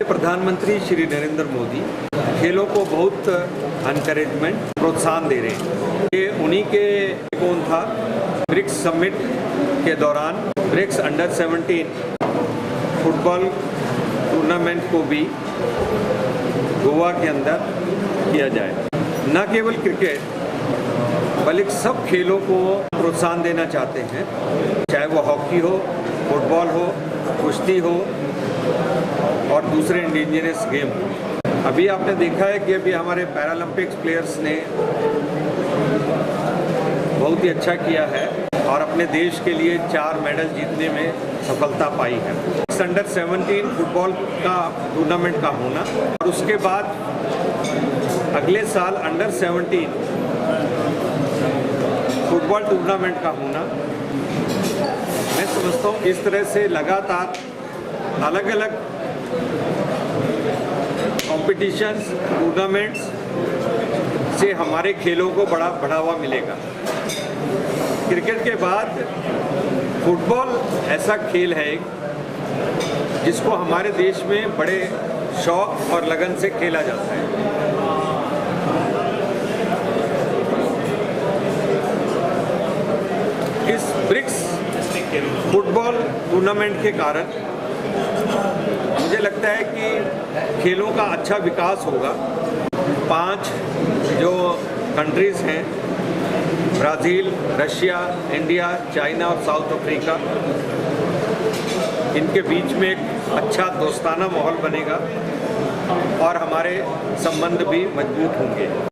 प्रधानमंत्री श्री नरेंद्र मोदी खेलों को बहुत एनकरेजमेंट प्रोत्साहन दे रहे हैं। ये उन्हीं के कौन था ब्रिक्स समिट के दौरान ब्रिक्स अंडर 17 फुटबॉल टूर्नामेंट को भी गोवा के अंदर किया जाए। न केवल क्रिकेट बल्कि सब खेलों को प्रोत्साहन देना चाहते हैं, चाहे वो हॉकी हो, फुटबॉल हो, कुश्ती हो और दूसरे इंडिजिनस गेम हो। अभी आपने देखा है कि अभी हमारे पैरालंपिक्स प्लेयर्स ने बहुत ही अच्छा किया है और अपने देश के लिए 4 मेडल जीतने में सफलता पाई है। अंडर 17 फुटबॉल का टूर्नामेंट का होना और उसके बाद अगले साल अंडर 17 फुटबॉल टूर्नामेंट का होना, मैं समझता हूँ इस तरह से लगातार अलग अलग कॉम्पिटिशन्स टूर्नामेंट्स से हमारे खेलों को बड़ा बढ़ावा मिलेगा। क्रिकेट के बाद फुटबॉल ऐसा खेल है जिसको हमारे देश में बड़े शौक और लगन से खेला जाता है। इस ब्रिक्स फुटबॉल टूर्नामेंट के कारण मुझे लगता है कि खेलों का अच्छा विकास होगा। 5 जो कंट्रीज़ हैं, ब्राज़ील, रशिया, इंडिया, चाइना और साउथ अफ्रीका, इनके बीच में एक अच्छा दोस्ताना माहौल बनेगा और हमारे संबंध भी मजबूत होंगे।